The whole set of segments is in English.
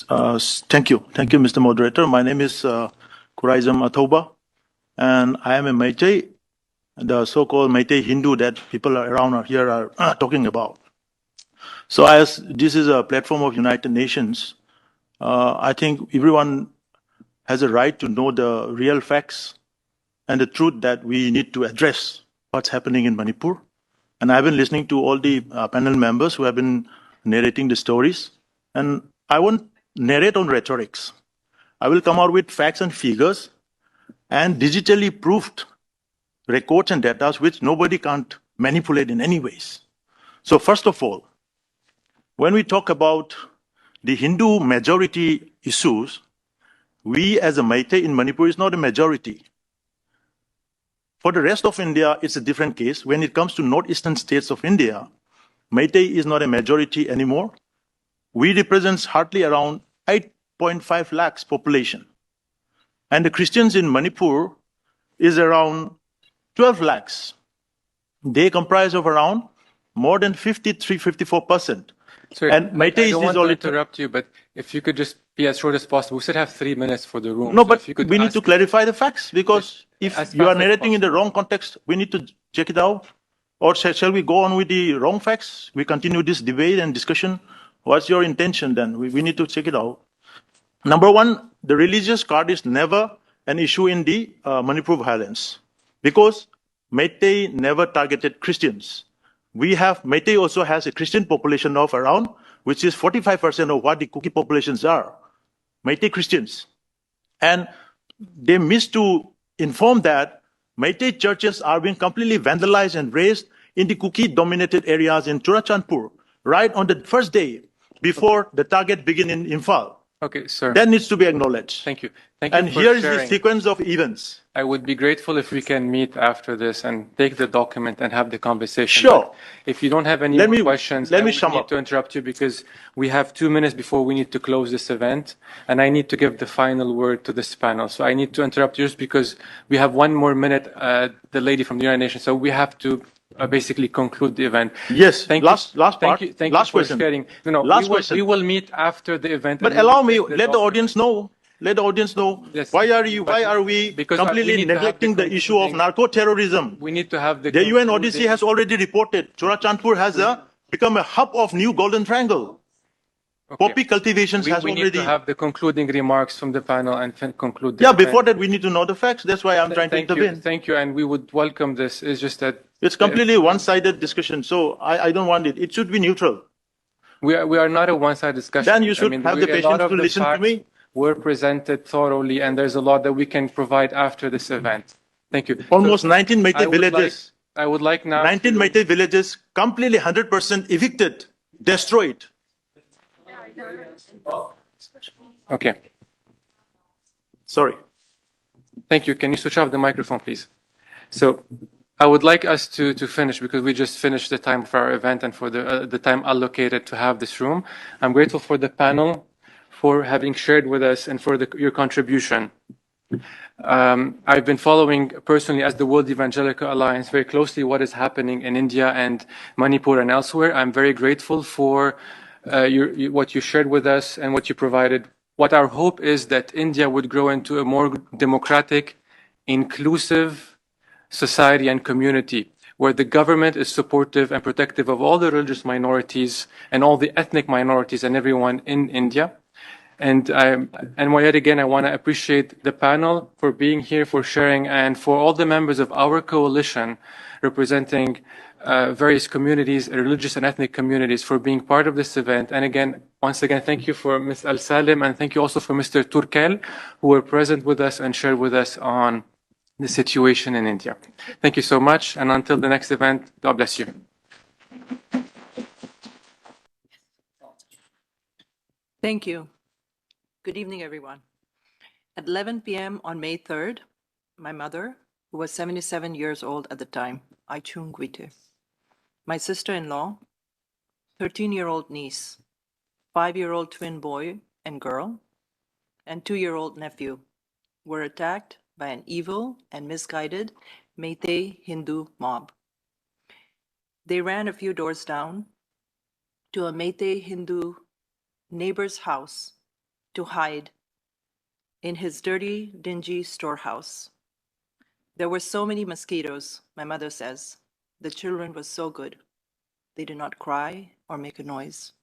Thank you. Thank you, Mr. Moderator. My name is Kuki-Zo Athoba, and I am a Meitei, the so-called Meitei Hindu that people around here are talking about. So as this is a platform of United Nations, I think everyone has a right to know the real facts and the truth that we need to address what's happening in Manipur. And I've been listening to all the panel members who have been narrating the stories, and I won't narrate on rhetorics. I will come out with facts and figures and digitally proved records and data which nobody can't manipulate in any ways. So first of all, when we talk about the Hindu majority issues, we as a Meitei in Manipur is not a majority. For the rest of India, it's a different case. When it comes to northeastern states of India, Meitei is not a majority anymore. We represent hardly around 8.5 lakhs population. And the Christians in Manipur is around 12 lakhs. They comprise of around more than 53-54%. Sorry, and Meitei I don't want is to interrupt you, but if you could just be as short as possible. We still have 3 minutes for the room. No, so but if you could we need to clarify the facts, because as if you are fast as narrating in the possible. wrong context, we need to check it out. Or shall we go on with the wrong facts? We continue this debate and discussion. What's your intention then? We need to check it out. Number one, the religious card is never an issue in the Manipur violence, because Meitei never targeted Christians. Meitei also has a Christian population of around, which is 45% of what the Kuki populations are, Meitei Christians. And they missed to inform that Meitei churches are being completely vandalized and razed in the Kuki-dominated areas in Churachandpur, right on the first day before the target began in Imphal. Okay, sir. That needs to be acknowledged. Thank you. Thank you And for here is sharing. the sequence of events. I would be grateful if we can meet after this and take the document and have the conversation. Sure. But if you don't have any more questions, I would need to interrupt you because we have 2 minutes before we need to close this event, and I need to give the final word to this panel. So I need to interrupt you just because we have 1 more minute, the lady from the United Nations, so we have to basically conclude the event. Yes, thank last you. part. Thank you Last for question. sharing. No, Last we question. We will meet after the event. But allow me, let the audience know. Let the audience know. Yes, why are we completely neglecting the issue of narco-terrorism? We need to have the UN ODC has already reported Churachandpur has become a hub of new Golden Triangle. Poppy cultivations has we already. need to have the concluding remarks from the panel and conclude the Yeah, event. before that we need to know the facts. That's why I'm trying to intervene. Thank you, and we would welcome this. It's just that it's completely one-sided discussion, so I don't want it. It should be neutral. We are not a one-sided discussion. Then you should have the patience to listen to me. Were presented thoroughly, and there's a lot that we can provide after this event. Thank you. Almost 19 Meitei villages. I would like now 19 Meitei villages completely 100% evicted, destroyed. Okay. Sorry. Thank you. Can you switch off the microphone, please? So I would like us to finish because we just finished the time for our event and for the time allocated to have this room. I'm grateful for the panel for having shared with us and for your contribution. I've been following personally as the World Evangelical Alliance very closely what is happening in India and Manipur and elsewhere. I'm very grateful for what you shared with us and what you provided. What our hope is that India would grow into a more democratic, inclusive society and community where the government is supportive and protective of all the religious minorities and all the ethnic minorities and everyone in India. And yet again, I want to appreciate the panel for being here, for sharing, and for all the members of our coalition representing various communities, religious and ethnic communities, for being part of this event. And again, once again, thank you for Ms. Al-Salim, and thank you also for Mr. Turkel, who were present with us and shared with us on the situation in India. Thank you so much, and until the next event, God bless you. Thank you. Good evening, everyone. At 11 p.m. on May 3rd, my mother, who was 77 years old at the time, Aichung Guite, my sister-in-law, 13-year-old niece, 5-year-old twin boy and girl, and 2-year-old nephew were attacked by an evil and misguided Meitei Hindu mob. They ran a few doors down to a Meitei Hindu neighbor's house to hide in his dirty, dingy storehouse. There were so many mosquitoes, my mother says. The children were so good. They did not cry or make a noise.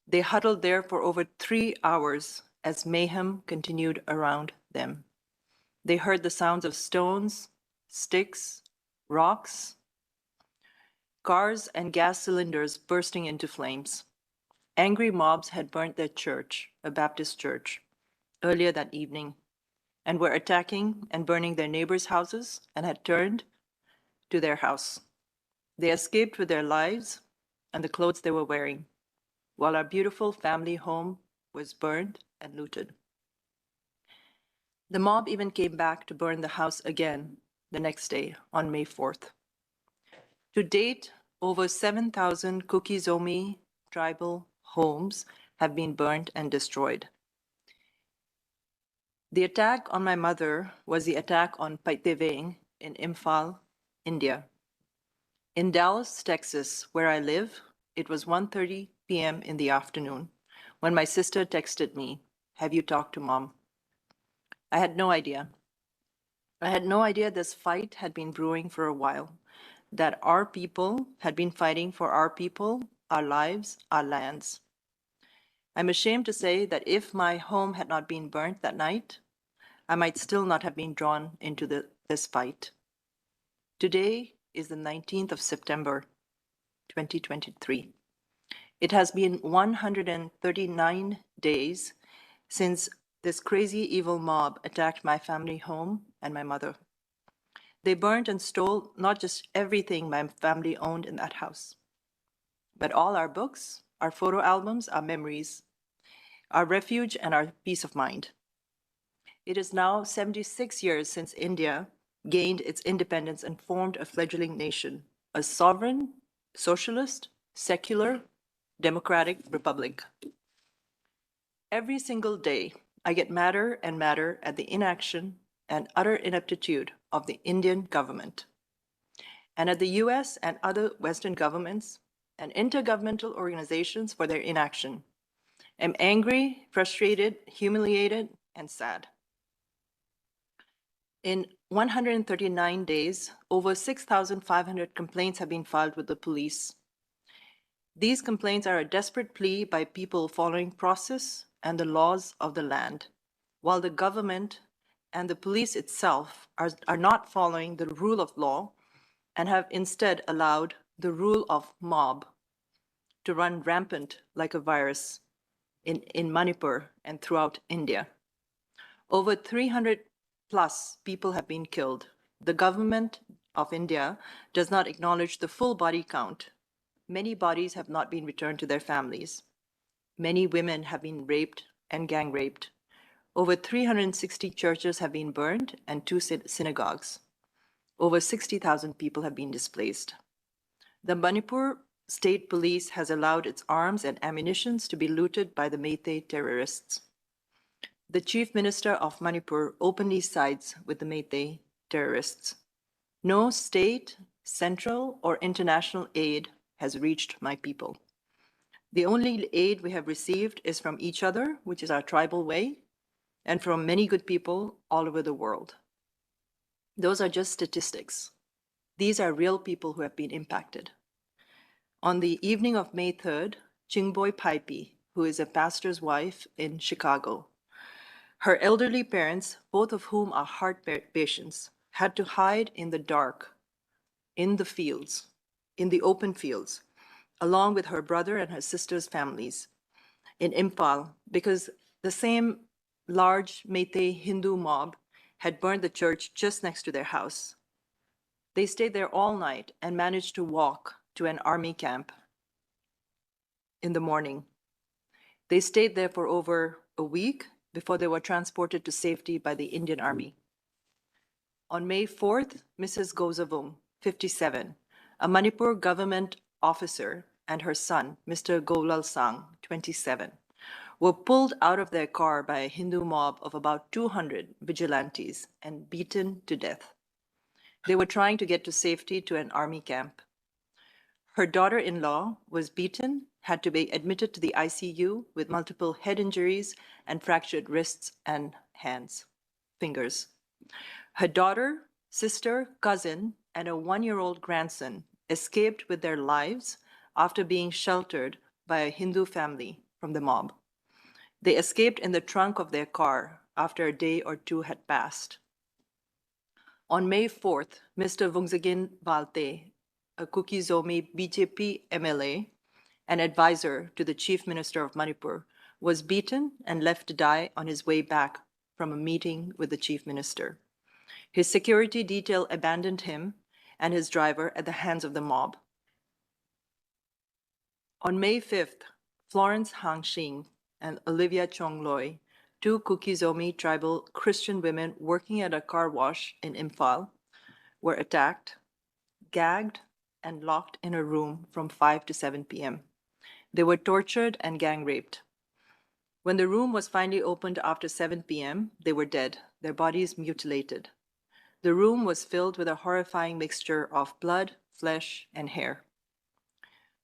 They huddled there for over 3 hours as mayhem continued around them. They heard the sounds of stones, sticks, rocks, cars and gas cylinders bursting into flames. Angry mobs had burnt their church, a Baptist church, earlier that evening, and were attacking and burning their neighbors' houses and had turned to their house. They escaped with their lives and the clothes they were wearing, while our beautiful family home was burned and looted. The mob even came back to burn the house again the next day on May 4th. To date, over 7,000 Kuki-Zo tribal homes have been burned and destroyed. The attack on my mother was the attack on Meitei in Imphal, India. In Dallas, Texas, where I live, it was 1:30 p.m. in the afternoon when my sister texted me, "Have you talked to Mom?" I had no idea. I had no idea this fight had been brewing for a while, that our people had been fighting for our people, our lives, our lands. I'm ashamed to say that if my home had not been burnt that night, I might still not have been drawn into this fight. Today is the 19th of September, 2023. It has been 139 days since this crazy evil mob attacked my family home and my mother. They burned and stole not just everything my family owned in that house, but all our books, our photo albums, our memories, our refuge, and our peace of mind. It is now 76 years since India gained its independence and formed a fledgling nation, a sovereign, socialist, secular, democratic republic. Every single day, I get madder and madder at the inaction and utter ineptitude of the Indian government, and at the US and other Western governments and intergovernmental organizations for their inaction. I'm angry, frustrated, humiliated, and sad. In 139 days, over 6,500 complaints have been filed with the police. These complaints are a desperate plea by people following process and the laws of the land, while the government and the police itself are not following the rule of law and have instead allowed the rule of mob to run rampant like a virus in Manipur and throughout India. Over 300 plus people have been killed. The government of India does not acknowledge the full body count. Many bodies have not been returned to their families. Many women have been raped and gang raped. Over 360 churches have been burned and 2 synagogues. Over 60,000 people have been displaced. The Manipur State Police has allowed its arms and ammunition to be looted by the Meitei terrorists. The Chief Minister of Manipur openly sides with the Meitei terrorists. No state, central, or international aid has reached my people. The only aid we have received is from each other, which is our tribal way, and from many good people all over the world. Those are just statistics. These are real people who have been impacted. On the evening of May 3rd, Chingboy Paipi, who is a pastor's wife in Chicago, her elderly parents, both of whom are heart patients, had to hide in the dark, in the fields, in the open fields, along with her brother and her sister's families in Imphal, because the same large Meitei Hindu mob had burned the church just next to their house. They stayed there all night and managed to walk to an army camp in the morning. They stayed there for over a week before they were transported to safety by the Indian Army. On May 4th, Mrs. Gozavung, 57, a Manipur government officer, and her son, Mr. Golal Sang, 27, were pulled out of their car by a Hindu mob of about 200 vigilantes and beaten to death. They were trying to get to safety to an army camp. Her daughter-in-law was beaten, had to be admitted to the ICU with multiple head injuries and fractured wrists and fingers. Her daughter, sister, cousin, and a one-year-old grandson escaped with their lives after being sheltered by a Hindu family from the mob. They escaped in the trunk of their car after a day or two had passed. On May 4th, Mr. Vungsagin Balte, a Kuki-Zo BJP MLA and advisor to the Chief Minister of Manipur, was beaten and left to die on his way back from a meeting with the Chief Minister. His security detail abandoned him and his driver at the hands of the mob. On May 5th, Florence Hangxing and Olivia Chongloy, two Kuki-Zo tribal Christian women working at a car wash in Imphal, were attacked, gagged, and locked in a room from 5 to 7 p.m. They were tortured and gang raped. When the room was finally opened after 7 p.m., they were dead, their bodies mutilated. The room was filled with a horrifying mixture of blood, flesh, and hair.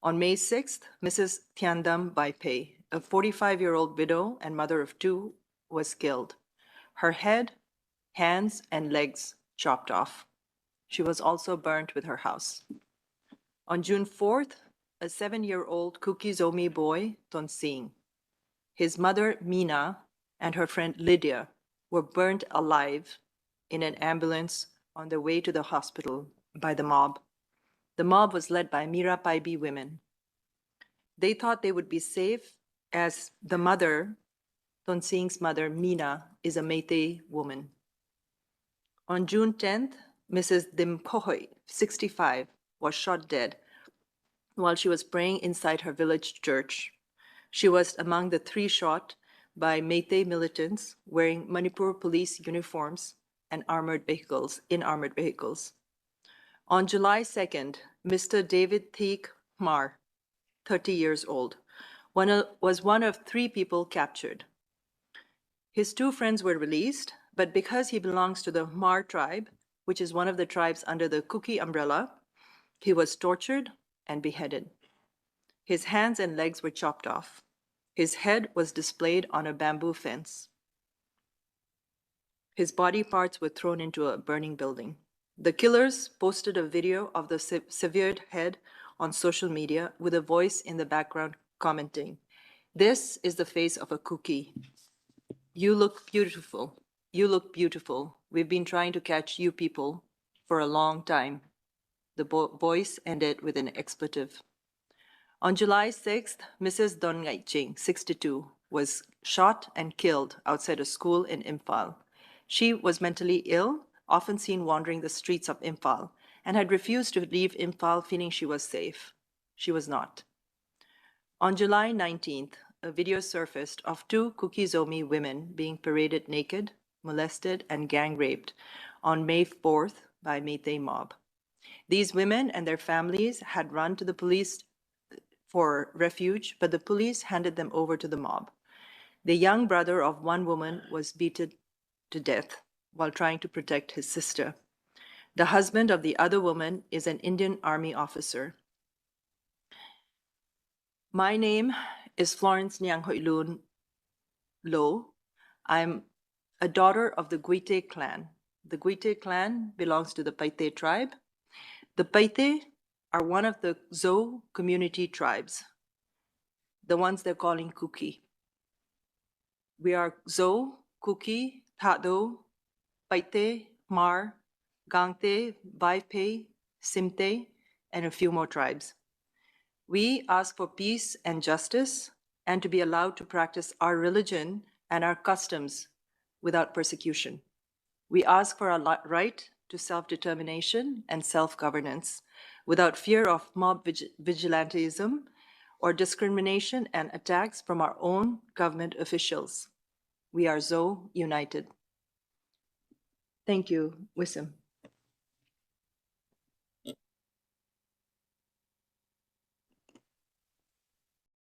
On May 6th, Mrs. Tiandam Baipei, a 45-year-old widow and mother of two, was killed. Her head, hands, and legs chopped off. She was also burnt with her house. On June 4th, a 7-year-old Kuki-Zo boy, Tonsing, his mother, Mina, and her friend Lydia were burnt alive in an ambulance on their way to the hospital by the mob. The mob was led by Mira Paibi women. They thought they would be safe as the mother, Tonsing's mother, Mina, is a Meitei woman. On June 10th, Mrs. Dimkohoi, 65, was shot dead while she was praying inside her village church. She was among the 3 shot by Meitei militants wearing Manipur police uniforms and armored vehicles. On July 2nd, Mr. David Teek Mar, 30 years old, was one of 3 people captured. His 2 friends were released, but because he belongs to the Mar tribe, which is one of the tribes under the Kuki umbrella, he was tortured and beheaded. His hands and legs were chopped off. His head was displayed on a bamboo fence. His body parts were thrown into a burning building. The killers posted a video of the severed head on social media with a voice in the background commenting, "This is the face of a Kuki. You look beautiful. You look beautiful. We've been trying to catch you people for a long time." The voice ended with an expletive. On July 6th, Mrs. Don Ngaiching, 62, was shot and killed outside a school in Imphal. She was mentally ill, often seen wandering the streets of Imphal, and had refused to leave Imphal feeling she was safe. She was not. On July 19th, a video surfaced of 2 Kuki-Zo women being paraded naked, molested, and gang raped on May 4th by Meitei mob. These women and their families had run to the police for refuge, but the police handed them over to the mob. The young brother of one woman was beaten to death while trying to protect his sister. The husband of the other woman is an Indian Army officer. My name is Florence Nyanghoilun Lo. I'm a daughter of the Guite clan. The Guite clan belongs to the Meitei tribe. The Meitei are one of the Zo community tribes, the ones they're calling Kuki. We are Zo, Kuki, Thado, Meitei, Mar, Gangte, Baipei, Simte, and a few more tribes. We ask for peace and justice and to be allowed to practice our religion and our customs without persecution. We ask for our right to self-determination and self-governance without fear of mob vigilantism or discrimination and attacks from our own government officials. We are Zo United. Thank you, Wissam.